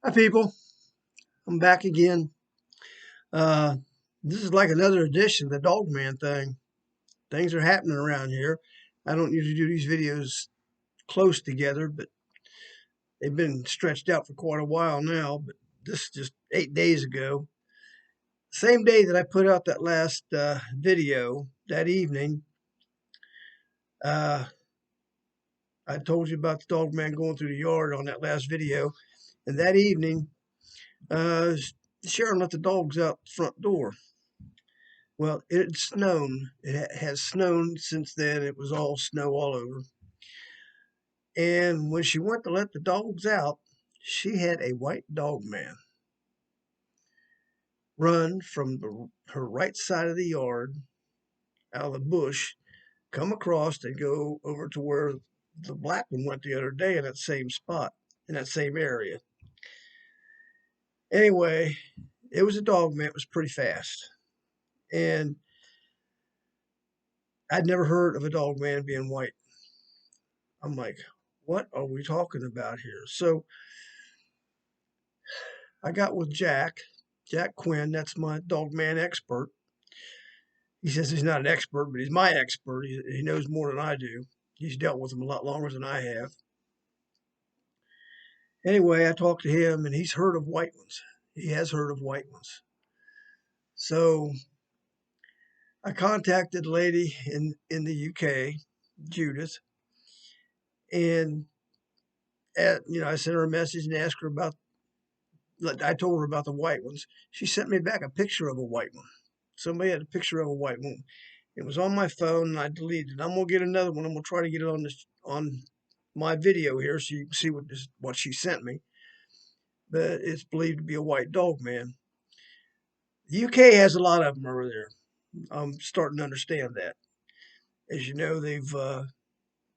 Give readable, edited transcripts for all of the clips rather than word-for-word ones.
Hi, people. I'm back again. Uh, this is like another edition of the Dogman thing. Things are happening around here. I don't usually do these videos close together, but they've been stretched out for quite a while now. But this is just 8 days ago. Same day that I put out that last video, that evening, uh, I told you about the Dogman going through the yard on that last video. And that evening, uh, Sharon let the dogs out the front door. Well, it's snowed. Has snowed since then. It was all snow all over. And when she went to let the dogs out, she had a white dog man run from her right side of the yard out of the bush, come across and go over to where the black one went the other day in that same spot, in that same area. Anyway, it was a dog man. It was pretty fast. And I'd never heard of a dog man being white. I'm like, what are we talking about here? So I got with Jack Quinn. That's my dog man expert. He says he's not an expert, but he's my expert. He knows more than I do. He's dealt with them a lot longer than I have. Anyway, I talked to him, and he's heard of white ones. He has heard of white ones. So I contacted a lady in the UK, Judith, and I sent her a message and asked her about. I told her about the white ones. She sent me back a picture of a white one. Somebody had a picture of a white one. It was on my phone and I deleted it. I'm gonna get another one. I'm gonna try to get it on my video here so you can see what she sent me. But it's believed to be a white dog man. The UK has a lot of them over there. I'm starting to understand that. As you know, they've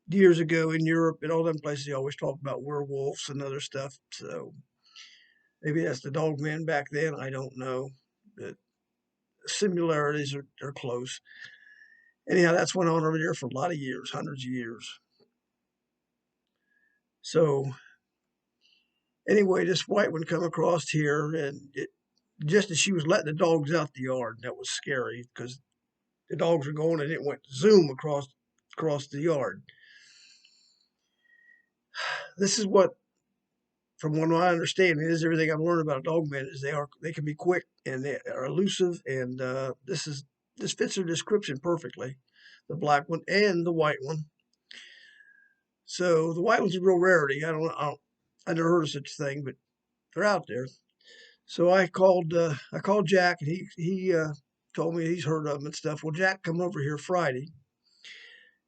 years ago in Europe and all them places they always talk about werewolves and other stuff. So maybe that's the dog man back then. I don't know. But similarities are close. Anyhow, that's went on over there for a lot of years, hundreds of years. So anyway, this white one come across here, and just as she was letting the dogs out the yard, that was scary because the dogs were going, and it went zoom across the yard. This is what, from what I understand, is everything I've learned about a dog man is they can be quick and they are elusive, and this fits their description perfectly, the black one and the white one. So the white one's a real rarity. I never heard of such a thing, but they're out there. So I called Jack, and he told me he's heard of them and stuff. Well, Jack come over here Friday,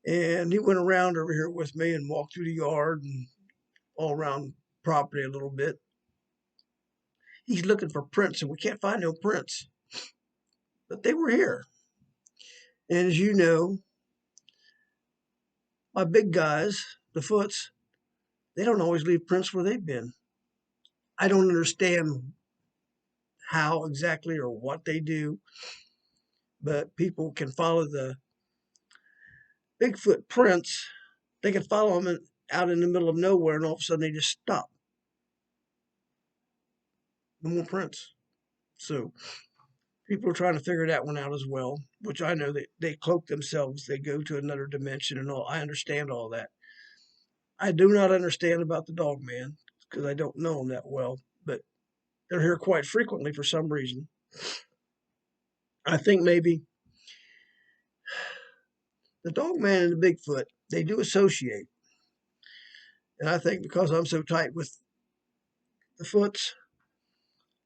and he went around over here with me and walked through the yard and all around property a little bit. He's looking for prints, and we can't find no prints, but they were here. And as you know, my big guys, the Foots, they don't always leave prints where they've been. I don't understand how exactly or what they do, but people can follow the Bigfoot prints. They can follow them out in the middle of nowhere, and all of a sudden they just stop. No more prints. So people are trying to figure that one out as well, which I know they cloak themselves. They go to another dimension and all. I understand all that. I do not understand about the dog man because I don't know him that well, but they're here quite frequently for some reason. I think maybe the dog man and the Bigfoot, they do associate. And I think because I'm so tight with the Foots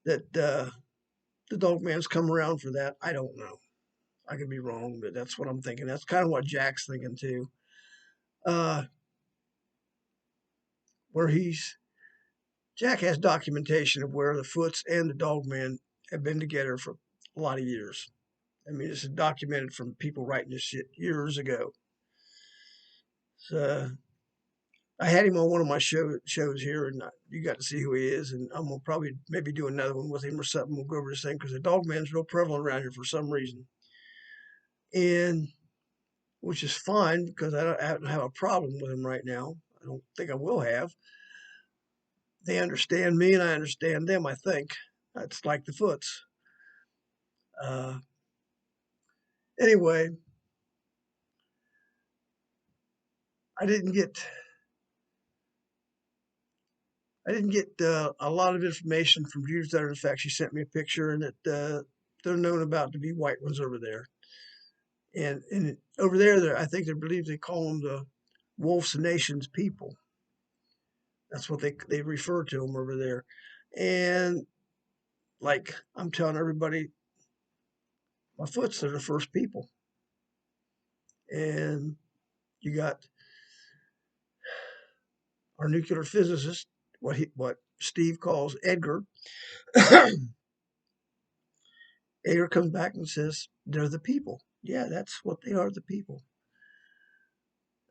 that the dog man's come around for that. I don't know. I could be wrong, but that's what I'm thinking. That's kind of what Jack's thinking too. Uh, where Jack has documentation of where the Foots and the Dogman have been together for a lot of years. I mean, this is documented from people writing this shit years ago. So I had him on one of my shows here, and you got to see who he is. And I'm gonna probably maybe do another one with him or something. We'll go over this thing because the Dogman's real prevalent around here for some reason, and which is fine because I don't have a problem with him right now. I don't think I will have. They understand me and I understand them, I think. That's like the Foots. Uh, anyway, I didn't get I didn't get a lot of information from Judith Utter. In fact, she sent me a picture, and they're known about to be white ones over there. And over there, I think they believe they call them the Wolf's Nations people. That's what they refer to them over there. And like I'm telling everybody, my Foots are the first people. And you got our nuclear physicist, what Steve calls Edgar. Edgar comes back and says they're the people. Yeah, that's what they are, the people.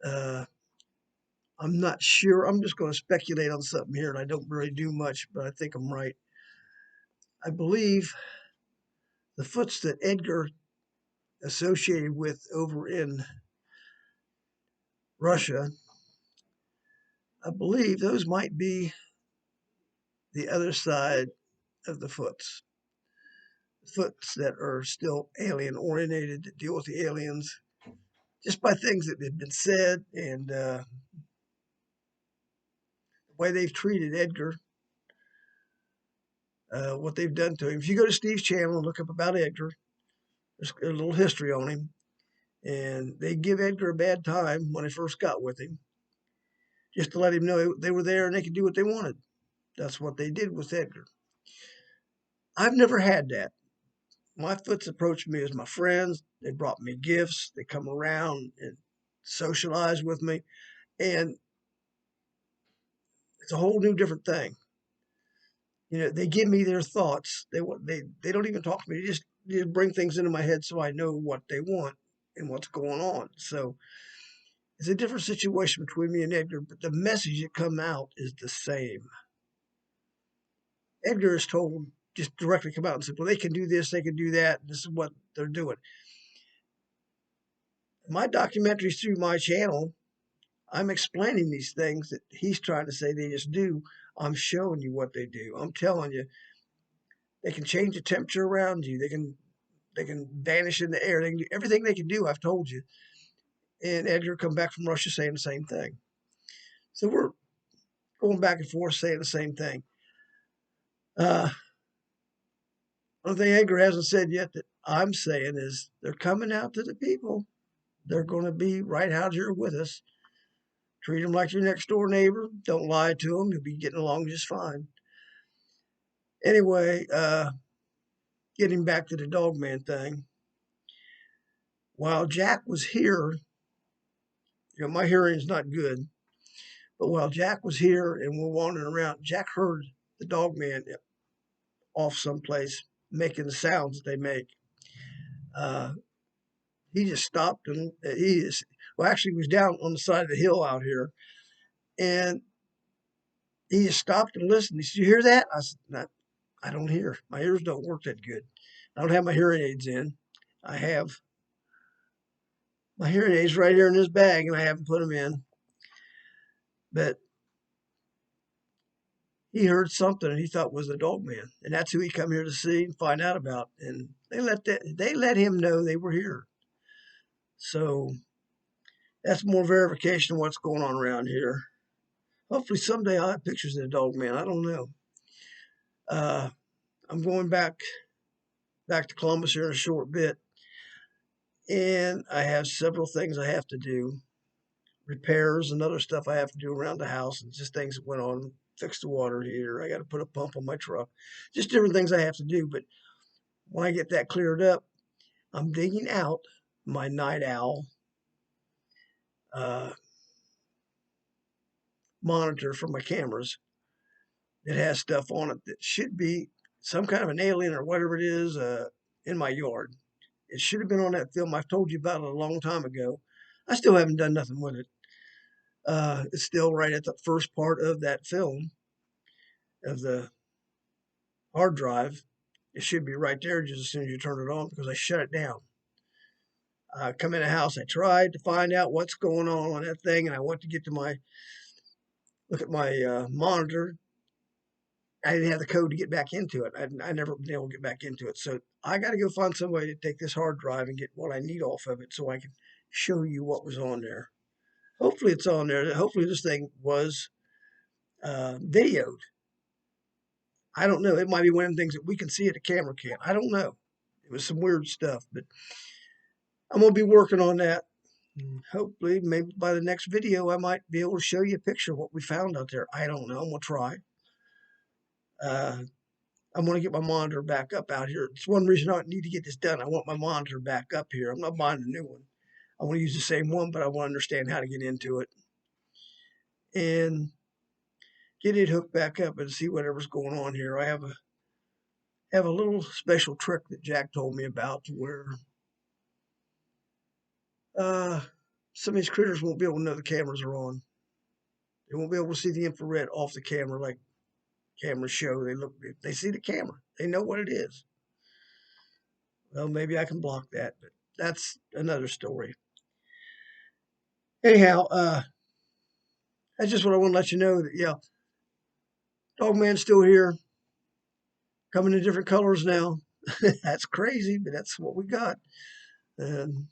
Uh, I'm not sure. I'm just going to speculate on something here, and I don't really do much, but I think I'm right. I believe the Foots that Edgar associated with over in Russia, I believe those might be the other side of the Foots that are still alien oriented, that deal with the aliens just by things that have been said and the way they've treated Edgar, what they've done to him. If you go to Steve's channel and look up about Edgar, there's a little history on him. And they give Edgar a bad time when I first got with him, just to let him know they were there and they could do what they wanted. That's what they did with Edgar. I've never had that. My Foots approached me as my friends. They brought me gifts. They come around and socialize with me. And it's a whole new different thing. You know, they give me their thoughts. They don't even talk to me. They just bring things into my head so I know what they want and what's going on. So it's a different situation between me and Edgar, but the message that come out is the same. Edgar is told just directly come out and say, well, they can do this, they can do that. This is what they're doing. My documentaries through my channel, I'm explaining these things that he's trying to say they just do. I'm showing you what they do. I'm telling you, they can change the temperature around you. They can vanish in the air. They can do everything they can do. I've told you. And Edgar come back from Russia saying the same thing. So we're going back and forth saying the same thing. Uh, One thing Edgar hasn't said yet that I'm saying is they're coming out to the people. They're going to be right out here with us. Treat them like your next door neighbor. Don't lie to them. You'll be getting along just fine. Anyway, getting back to the Dogman thing. While Jack was here, my hearing's not good, but while Jack was here and we're wandering around, Jack heard the Dogman off someplace making the sounds that they make. Uh, he just stopped and actually, he was down on the side of the hill out here, and he just stopped and listened. He said, "You hear that?" I said, I don't hear. My ears don't work that good. I don't have my hearing aids in. I have my hearing aids right here in this bag, and I haven't put them in. But he heard something, and he thought it was the Dogman, and that's who he come here to see and find out about. And they let him know they were here. So that's more verification of what's going on around here. Hopefully someday I'll have pictures of the Dogman. I don't know. Uh, I'm going back to Columbus here in a short bit, and I have several things I have to do, repairs and other stuff I have to do around the house, and just things that went on. Fix the water heater. I got to put a pump on my truck. Just different things I have to do. But when I get that cleared up, I'm digging out my night owl uh, monitor for my cameras that has stuff on it that should be some kind of an alien or whatever it is in my yard. It should have been on that film. I've told you about it a long time ago. I still haven't done nothing with it. It's still right at the first part of that film of the hard drive. It should be right there just as soon as you turn it on because I shut it down. I come in the house. I tried to find out what's going on that thing, and I went to get to look at my monitor, I didn't have the code to get back into it. I never been able to get back into it. So I got to go find some way to take this hard drive and get what I need off of it so I can show you what was on there. Hopefully it's on there. Hopefully this thing was videoed. I don't know. It might be one of the things that we can see at the camera can't. I don't know. It was some weird stuff, but I'm going to be working on that. And hopefully, maybe by the next video, I might be able to show you a picture of what we found out there. I don't know. I'm going to try. Uh, I'm going to get my monitor back up out here. It's one reason I need to get this done. I want my monitor back up here. I'm not buying a new one. I want to use the same one, but I want to understand how to get into it and get it hooked back up and see whatever's going on here. I have a little special trick that Jack told me about where uh, some of these critters won't be able to know the cameras are on. They won't be able to see the infrared off the camera like cameras show. They see the camera. They know what it is. Well, maybe I can block that, but that's another story. Anyhow, that's just what I want to let you know that, yeah, Dogman's still here, coming in different colors now. That's crazy, but that's what we got. And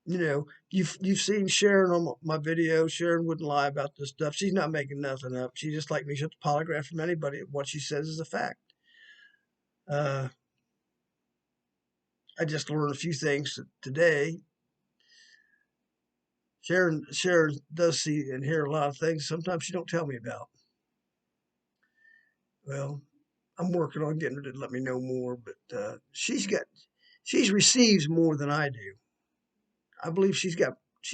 you've seen Sharon on my video. Sharon wouldn't lie about this stuff. She's not making nothing up. She just like me. She'll polygraph from anybody. What she says is a fact. Uh, I just learned a few things today. Sharon does see and hear a lot of things. Sometimes she don't tell me about. Well, I'm working on getting her to let me know more, but she's receives more than I do. I believe she's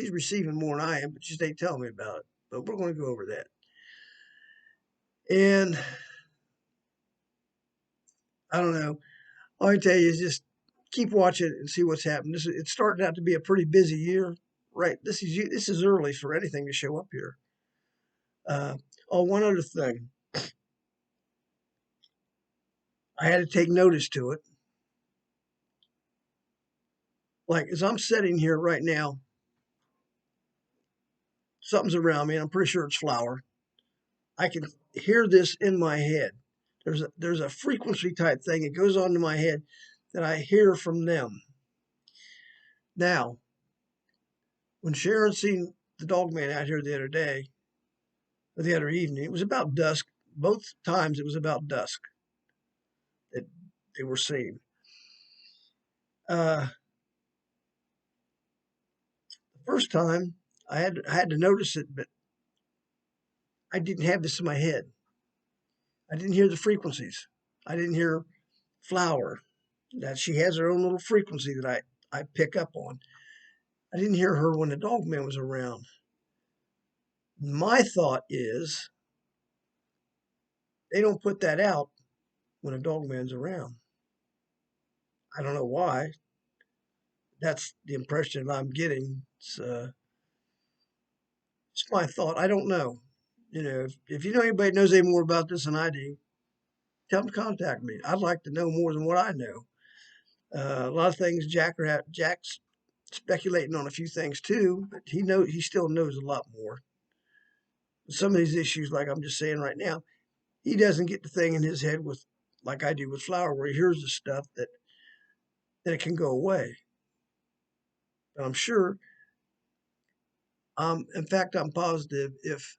receiving more than I am, but she ain't telling me about it. But we're going to go over that. And I don't know. All I can tell you is just keep watching and see what's happening. It's starting out to be a pretty busy year, right? This is early for anything to show up here. Oh, one other thing, I had to take notice to it. Like as I'm sitting here right now, something's around me, and I'm pretty sure it's flour. I can hear this in my head. There's a frequency type thing. It goes on to my head that I hear from them. Now, when Sharon seen the Dogman out here the other day, or the other evening, it was about dusk. Both times it was about dusk that they were seen. The first time I had to notice it, but I didn't have this in my head. I didn't hear the frequencies. I didn't hear flower. That she has her own little frequency that I pick up on. I didn't hear her when the Dogman was around. My thought is they don't put that out when a Dogman's around. I don't know why. That's the impression I'm getting. It's my thought. I don't know. If you know anybody knows any more about this than I do, tell them to contact me. I'd like to know more than what I know. A lot of things Jack's speculating on a few things too, but he still knows a lot more. Some of these issues, like I'm just saying right now, he doesn't get the thing in his head with like I do with flour, where he hears the stuff that it can go away. But I'm sure, in fact, I'm positive if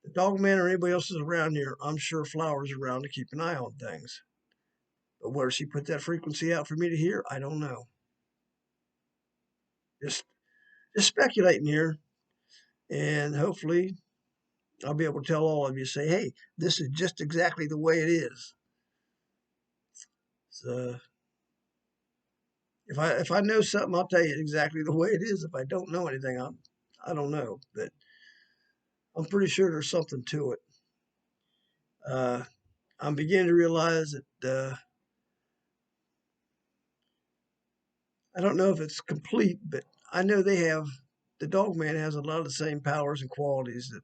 the Dogman or anybody else is around here, I'm sure Flower's around to keep an eye on things. But where she put that frequency out for me to hear, I don't know. Just just speculating here, and hopefully I'll be able to tell all of you, say, hey, this is just exactly the way it is. So if I know something, I'll tell you exactly the way it is. If I don't know anything, I don't know, but I'm pretty sure there's something to it. Uh, I'm beginning to realize that I don't know if it's complete, but I know the Dogman has a lot of the same powers and qualities that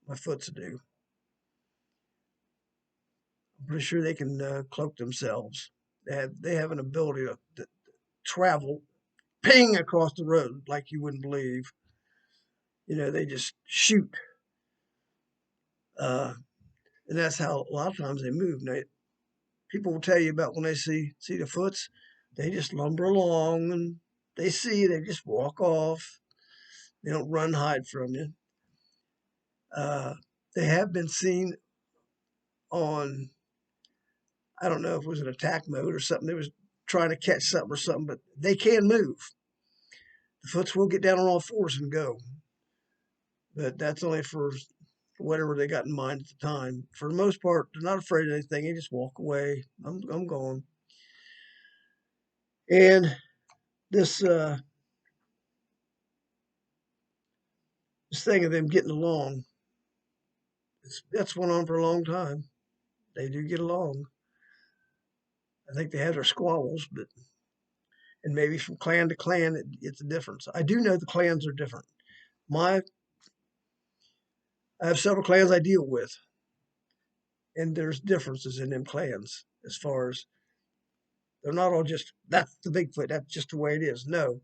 my Foots do. I'm pretty sure they can cloak themselves. They have an ability to travel, ping across the road like you wouldn't believe. They just shoot. Uh, And that's how a lot of times they move. Now, people will tell you about when they see the foots, they just lumber along and they see you, they just walk off. They don't run, hide from you. Uh, they have been seen on, I don't know if it was an attack mode or something. They was trying to catch something or something, but they can move. The foots will get down on all fours and go, but that's only for whatever they got in mind at the time. For the most part, they're not afraid of anything. They just walk away. I'm gone. And this this thing of them getting along, that's went on for a long time. They do get along. I think they have their squabbles, but and maybe from clan to clan, it's a difference. I do know the clans are different. My I have several clans I deal with, and there's differences in them clans as far as they're not all just that's the Bigfoot, that's just the way it is. No,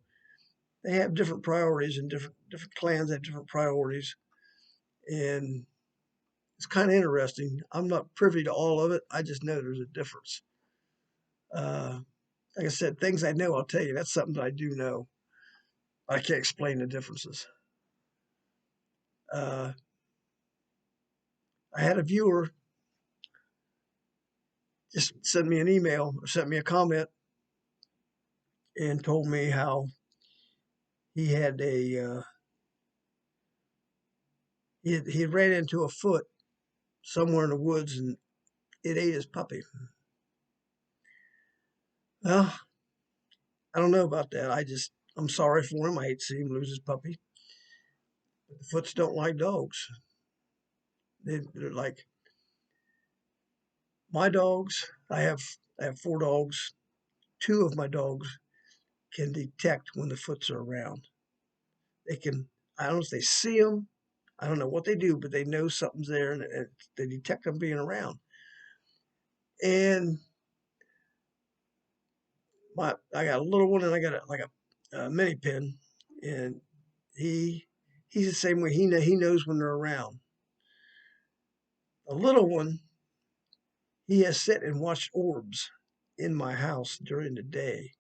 they have different priorities, and different clans have different priorities, and it's kind of interesting. I'm not privy to all of it. I just know there's a difference. Uh, like I said, things I know, I'll tell you. That's something that I do know. I can't explain the differences. Uh, I had a viewer just send me an email or sent me a comment and told me how he had he ran into a foot somewhere in the woods and it ate his puppy. Well, I don't know about that. I'm sorry for him. I hate to see him lose his puppy. But the foots don't like dogs. They're like my dogs. I have four dogs. Two of my dogs can detect when the foots are around. They can. I don't know if they see them. I don't know what they do, but they know something's there and they detect them being around. And I got a little one and I got a mini pin, and he he's the same way. He knows when they're around. The little one, he has sat and watched orbs in my house during the day.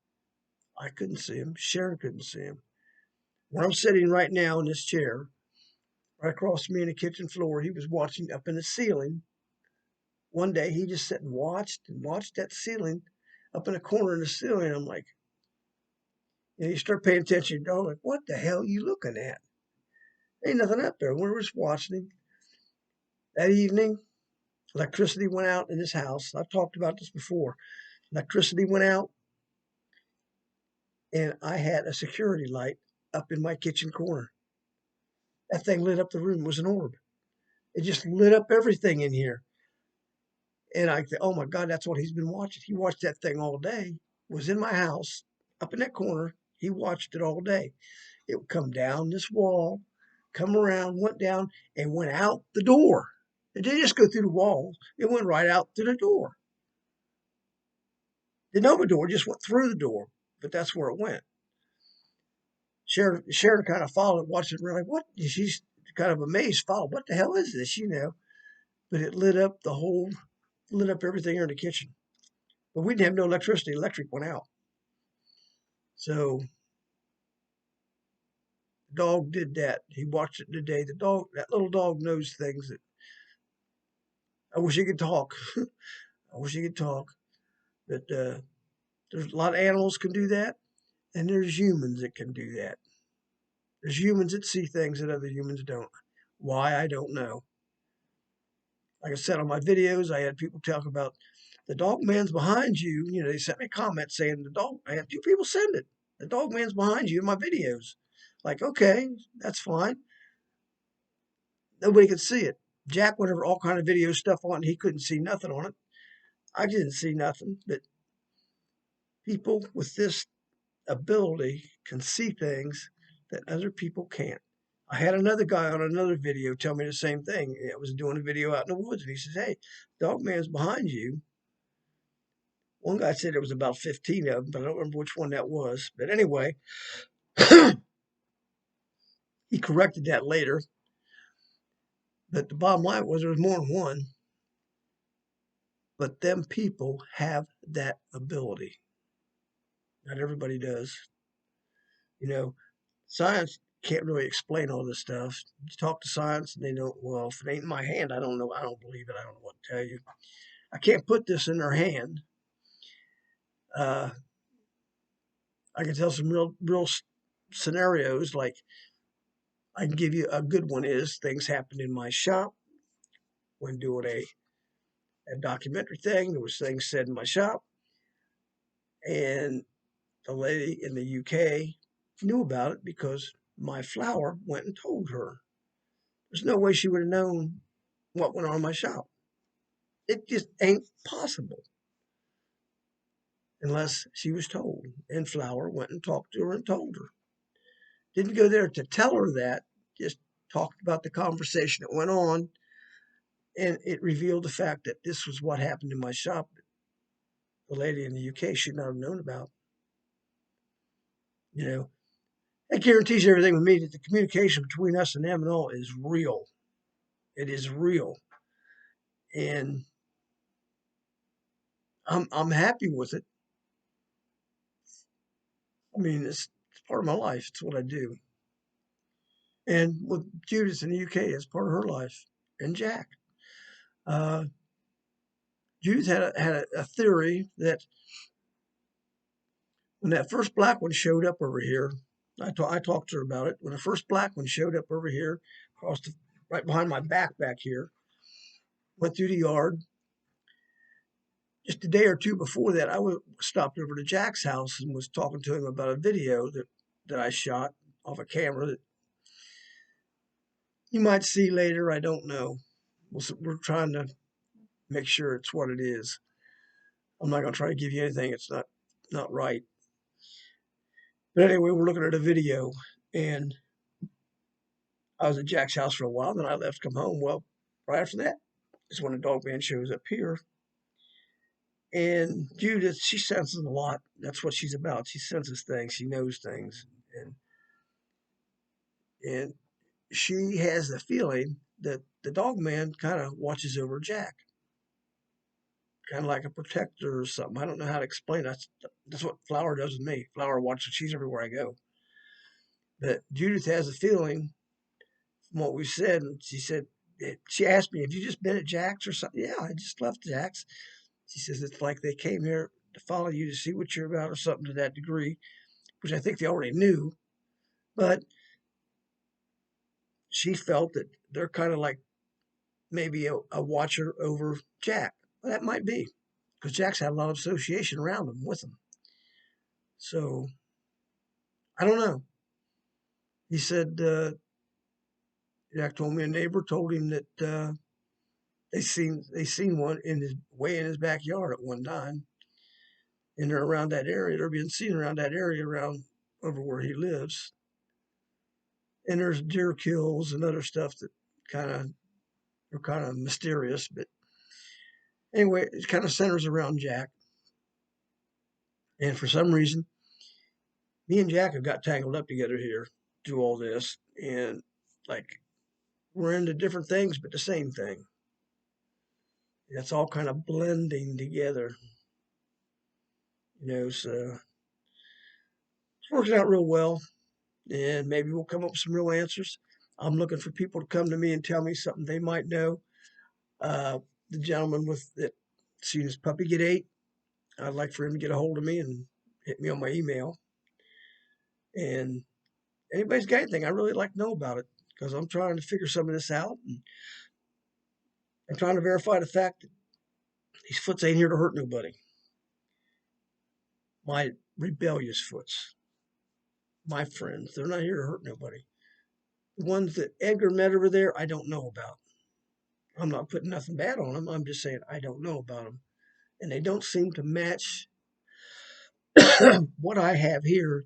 I couldn't see him. Sharon couldn't see him. Where I'm sitting right now in this chair, right across from me in the kitchen floor, he was watching up in the ceiling. One day he just sat and watched that ceiling up in a corner in the ceiling. I'm like, and you start paying attention, you're like, what the hell are you looking at? Ain't nothing up there. We were just watching him. That evening, electricity went out in his house. I've talked about this before. Electricity went out, and I had a security light up in my kitchen corner. That thing lit up the room. It was an orb. It just lit up everything in here. And I thought, oh my God, that's what he's been watching. He watched that thing all day. Was in my house, up in that corner. He watched it all day. It would come down this wall, come around, went down, and went out the door. It didn't just go through the wall. It went right out to the door. Didn't open the door, just went through the door, but that's where it went. Sharon kind of followed, watched it, really, what? She's kind of amazed, followed, what the hell is this, But it lit up everything here in the kitchen. But we didn't have no electricity. Electric went out. So the dog did that. He watched it today. That little dog knows things that I wish he could talk. I wish he could talk. But there's a lot of animals can do that, and there's humans that can do that. There's humans that see things that other humans don't. Why, I don't know. Like I said on my videos, I had people talk about the dog man's behind you. They sent me comments saying the dog. I had two people send it. The dog man's behind you in my videos. Like, okay, that's fine. Nobody could see it. Jack went over all kind of video stuff on. He couldn't see nothing on it. I didn't see nothing. But people with this ability can see things that other people can't. I had another guy on another video tell me the same thing. I was doing a video out in the woods, and he says, "Hey, dog man's behind you." One guy said it was about 15 of them, but I don't remember which one that was. But anyway, he corrected that later. But the bottom line was there was more than one. but them people have that ability. Not everybody does. You know, science can't really explain all this stuff. You talk to science and they don't, well, if it ain't in my hand, I don't know. I don't believe it. I don't know what to tell you. I can't put this in their hand. Uh, I can tell some real scenarios. Like I can give you a good one is things happened in my shop when doing a documentary thing. There was things said in my shop, and the lady in the UK knew about it because my flower went and told her. There's no way she would have known what went on in my shop. It just ain't possible unless she was told. And Flower went and talked to her and told her. Didn't go there to tell her that, just talked about the conversation that went on. And it revealed the fact that this was what happened in my shop. The lady in the UK should not have known about. You know, that guarantees everything with me that the communication between us and them and all is real. It is real. And I'm happy with it. I mean, it's part of my life. It's what I do. And with Judith in the UK, it's part of her life. And Jack. Uh, Judith had a theory that when that first black one showed up over here, I talked to her about it. When the first black one showed up over here, right behind my back here, went through the yard. Just a day or two before that, stopped over to Jack's house and was talking to him about a video that I shot off a camera that you might see later. I don't know. We're trying to make sure it's what it is. I'm not going to try to give you anything. It's not right. But anyway, we're looking at a video, and I was at Jack's house for a while. Then I left, come home. Well, right after that is when the Dogman shows up here. And Judith, she senses a lot. That's what she's about. She senses things. She knows things, and she has the feeling that the Dogman kind of watches over Jack, kind of like a protector or something. I don't know how to explain it. That's what Flower does with me. Flower watches. She's everywhere I go. But Judith has a feeling from what we said, and she asked me, "Have you just been at Jack's or something?" Yeah, I just left Jack's. She says it's like they came here to follow you to see what you're about or something to that degree, which I think they already knew. But she felt that they're kind of like maybe a watcher over Jack. Well, that might be because Jack's had a lot of association around him with him. So I don't know. He said Jack told me a neighbor told him that they seen one in his backyard at one time, and they're around that area. They're being seen around that area around over where he lives. And there's deer kills and other stuff that kind of are kind of mysterious. But anyway, it kind of centers around Jack. And for some reason, me and Jack have got tangled up together here through all this, and like we're into different things, but the same thing. It's all kind of blending together, So it's working out real well, and maybe we'll come up with some real answers. I'm looking for people to come to me and tell me something they might know. Uh, the gentleman that seen his puppy get ate, I'd like for him to get a hold of me and hit me on my email. And anybody's got anything, I really like to know about it because I'm trying to figure some of this out. And I'm trying to verify the fact that these foots ain't here to hurt nobody. My rebellious foots, my friends, they're not here to hurt nobody. The ones that Edgar met over there, I don't know about. I'm not putting nothing bad on them. I'm just saying I don't know about them. And they don't seem to match what I have here,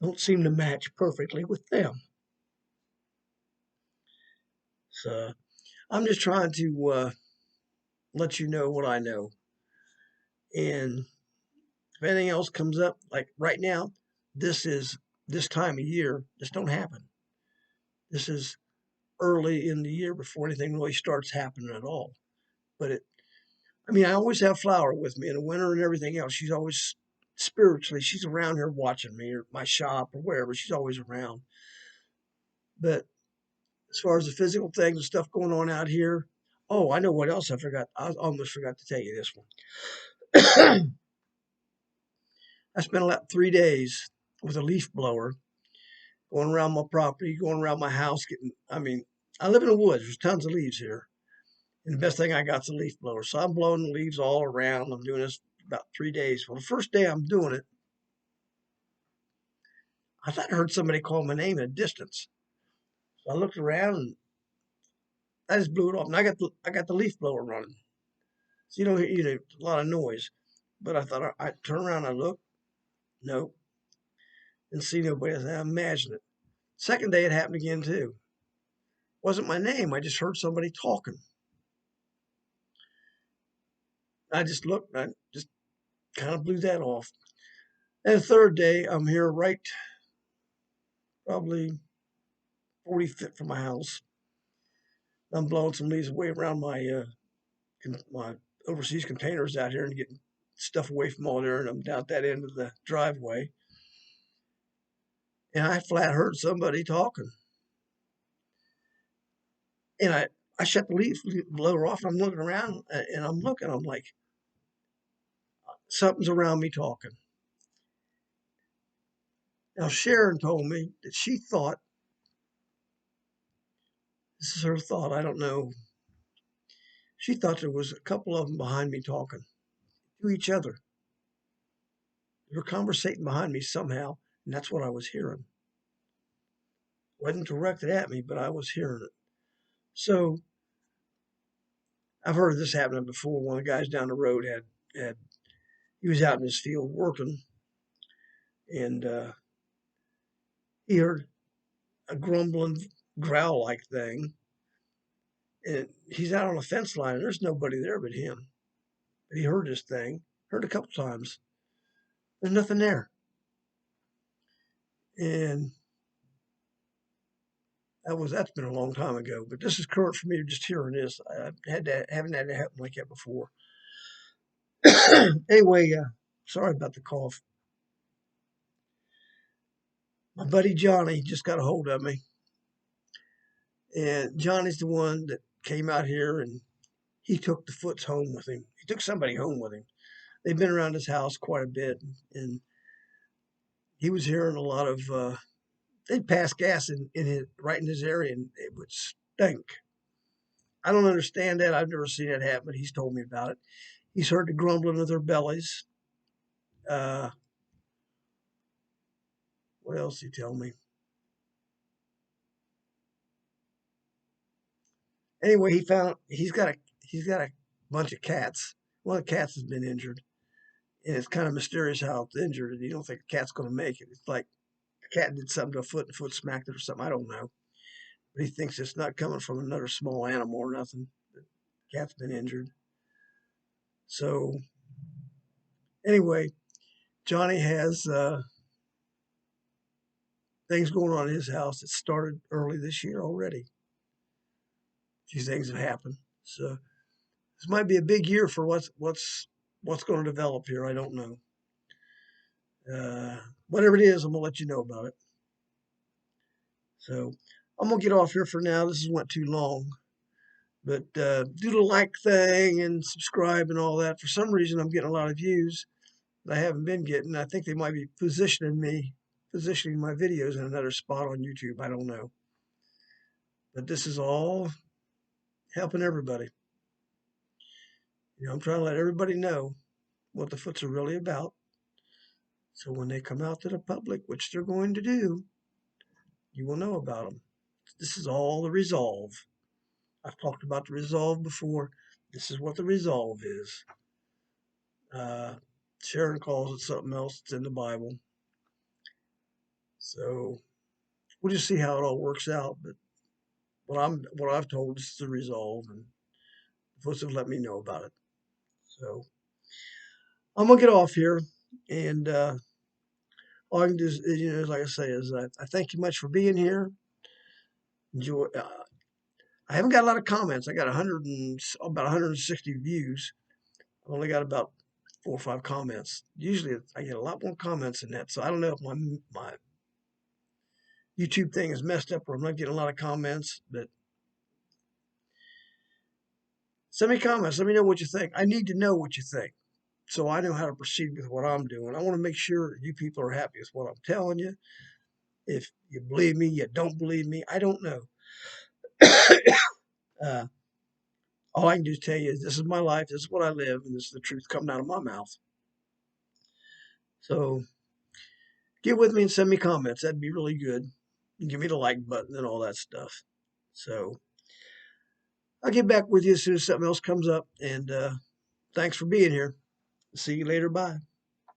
don't seem to match perfectly with them. So I'm just trying to let you know what I know. And if anything else comes up, like right now, this time of year, this don't happen. This is early in the year before anything really starts happening at all. But I mean, I always have Flower with me in the winter and everything else. She's always spiritually, she's around here watching me or my shop or wherever. She's always around. But as far as the physical things and stuff going on out here, oh, I know what else I forgot. I almost forgot to tell you this one. I spent about 3 days with a leaf blower going around my property, going around my house, I mean, I live in the woods. There's tons of leaves here. And the best thing I got is a leaf blower. So I'm blowing the leaves all around. I'm doing this about 3 days. Well, the first day I'm doing it, I thought I heard somebody call my name at a distance. So I looked around and I just blew it off. And I got the leaf blower running. So you know, a lot of noise. But I thought I turn around, I look, no, didn't see nobody. I said, I imagine it. Second day it happened again too. Wasn't my name. I just heard somebody talking. I just looked, I just kind of blew that off. And the third day, I'm here right probably 40 feet from my house. I'm blowing some leaves away around my overseas containers out here and getting stuff away from all there. And I'm down at that end of the driveway. And I flat heard somebody talking. And I shut the leaf blower off. And I'm looking around and I'm like, something's around me talking. Now, Sharon told me that she thought, this is her thought, I don't know, she thought there was a couple of them behind me talking to each other. They were conversating behind me somehow, and that's what I was hearing. It wasn't directed at me, but I was hearing it. So I've heard of this happening before. One of the guys down the road had he was out in his field working, and he heard a grumbling growl like thing, and he's out on a fence line, and there's nobody there but him. But he heard this thing, heard it a couple times. There's nothing there, and that's been a long time ago. But this is current for me. Just hearing this, I haven't had that happen like that before. Anyway, sorry about the cough. My buddy Johnny just got a hold of me, and Johnny's the one that came out here and he took the Foots home with him. He took somebody home with him. They've been around his house quite a bit, and he was hearing a lot of. They'd pass gas right in his area, and it would stink. I don't understand that. I've never seen that happen, but he's told me about it. He's heard the grumbling of their bellies. Uh, what else did he tell me? Anyway, he's got a bunch of cats. One of the cats has been injured, and it's kind of mysterious how it's injured, and you don't think the cat's going to make it. It's like the cat did something to a foot, and the foot smacked it or something. I don't know, but he thinks it's not coming from another small animal or nothing. The cat's been injured. So anyway, Johnny has things going on in his house that started early this year already. A few things have happened. So this might be a big year for what's going to develop here. I don't know. Whatever it is, I'm gonna let you know about it. So I'm gonna get off here for now. This has went too long, but do the like thing and subscribe and all that. For some reason, I'm getting a lot of views that I haven't been getting. I think they might be positioning my videos in another spot on YouTube. I don't know, but this is all helping everybody. I'm trying to let everybody know what the Foots are really about. So when they come out to the public, which they're going to do, you will know about them. This is all the resolve. I've talked about the resolve before. This is what the resolve is. Uh, Sharon calls it something else. It's in the Bible. So we'll just see how it all works out. But what I've told is the resolve, and the folks have let me know about it. So I'm gonna get off here, and all I can do is, like I say, is I thank you much for being here. Enjoy. I haven't got a lot of comments. I got about 160 views. I've only got about 4 or 5 comments. Usually I get a lot more comments than that. So I don't know if my YouTube thing is messed up or I'm not getting a lot of comments, but send me comments. Let me know what you think. I need to know what you think so I know how to proceed with what I'm doing. I want to make sure you people are happy with what I'm telling you. If you believe me, you don't believe me, I don't know. uh, all I can do is tell you this is my life, this is what I live, and this is the truth coming out of my mouth. So get with me and send me comments. That'd be really good. And give me the like button and all that stuff. So I'll get back with you as soon as something else comes up. And thanks for being here. See you later. Bye.